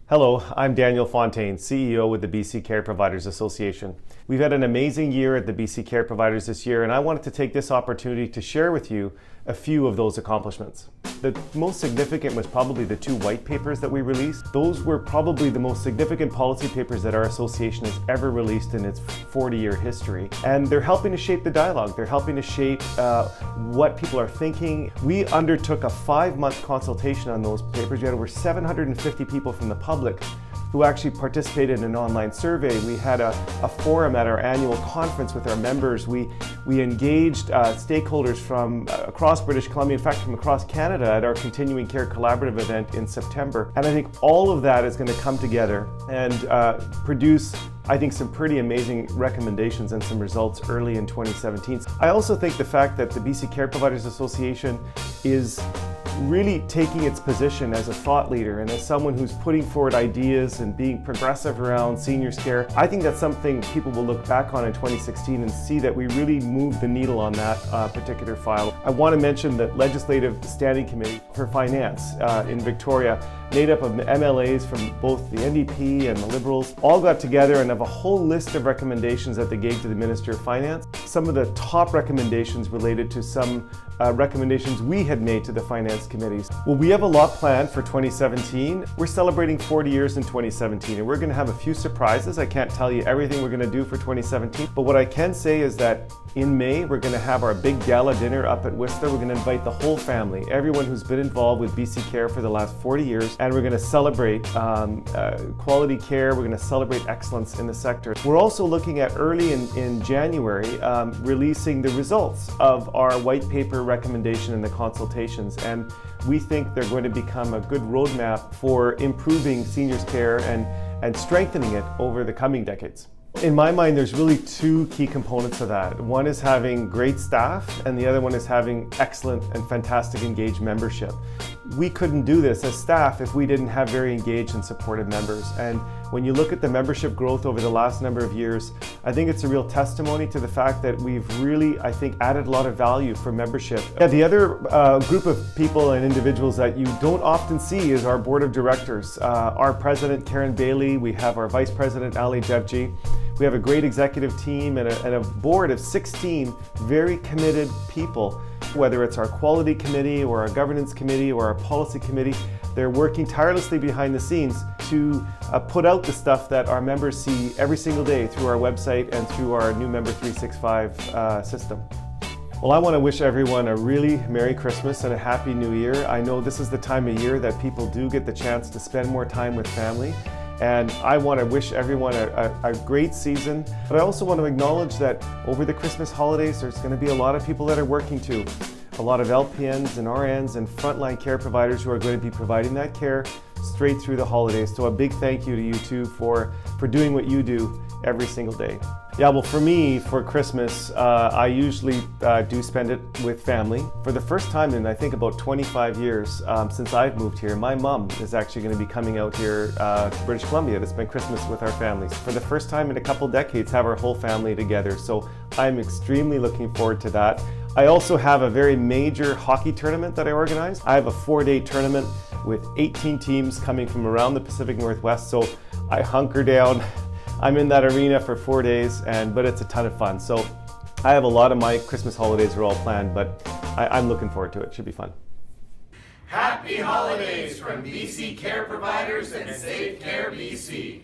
Hello, I'm Daniel Fontaine, CEO with the BC Care Providers Association. We've had an amazing year at the BC Care Providers this year, and I wanted to take this opportunity to share with you a few of those accomplishments. The most significant was probably the 2 white papers that we released. Those were probably the most significant policy papers that our association has ever released in its 40-year history. And they're helping to shape the dialogue. They're helping to shape what people are thinking. We undertook a 5-month consultation on those papers. We had over 750 people from the public who actually participated in an online survey. We had a forum at our annual conference with our members. We engaged stakeholders from across British Columbia, in fact from across Canada, at our Continuing Care Collaborative event in September. And I think all of that is going to come together and produce, I think, some pretty amazing recommendations and some results early in 2017. I also think the fact that the BC Care Providers Association is really taking its position as a thought leader and as someone who's putting forward ideas and being progressive around seniors care, I think that's something people will look back on in 2016 and see that we really moved the needle on that particular file. I want to mention the Legislative Standing Committee for Finance in Victoria, made up of MLAs from both the NDP and the Liberals, all got together and have a whole list of recommendations that they gave to the Minister of Finance. Some of the top recommendations related to some recommendations we had made to the finance committees. Well, we have a lot planned for 2017. We're celebrating 40 years in 2017, and we're going to have a few surprises. I can't tell you everything we're going to do for 2017, but what I can say is that in May, we're going to have our big gala dinner up at Whistler. We're going to invite the whole family, everyone who's been involved with BC Care for the last 40 years, and we're going to celebrate quality care. We're going to celebrate excellence in the sector. We're also looking at early in January, releasing the results of our white paper recommendation and the consultations, and we think they're going to become a good roadmap for improving seniors care and strengthening it over the coming decades. In my mind, there's really 2 key components of that. One is having great staff, and the other one is having excellent and fantastic engaged membership. We couldn't do this as staff if we didn't have very engaged and supportive members. And when you look at the membership growth over the last number of years, I think it's a real testimony to the fact that we've really, I think, added a lot of value for membership. The other group of people and individuals that you don't often see is our board of directors. Our president, Karen Bailey, we have our vice president, Ali Jebji. We have a great executive team and a board of 16 very committed people. Whether it's our quality committee or our governance committee or our policy committee, they're working tirelessly behind the scenes to put out the stuff that our members see every single day through our website and through our new Member 365 system. Well, I want to wish everyone a really Merry Christmas and a Happy New Year. I know this is the time of year that people do get the chance to spend more time with family. And I want to wish everyone a great season. But I also want to acknowledge that over the Christmas holidays, there's going to be a lot of people that are working too. A lot of LPNs and RNs and frontline care providers who are going to be providing that care straight through the holidays. So a big thank you to you two for doing what you do every single day. Yeah, well, for me, for Christmas, I usually do spend it with family. For the first time in, I think, about 25 years since I've moved here, my mom is actually going to be coming out here to British Columbia to spend Christmas with our families. For the first time in a couple decades, have our whole family together. So I'm extremely looking forward to that. I also have a very major hockey tournament that I organize. I have a 4-day tournament with 18 teams coming from around the Pacific Northwest. So I hunker down. I'm in that arena for 4 days, but it's a ton of fun. So I have a lot of my Christmas holidays are all planned, but I'm looking forward to it. It should be fun. Happy holidays from BC Care Providers and Safe Care BC.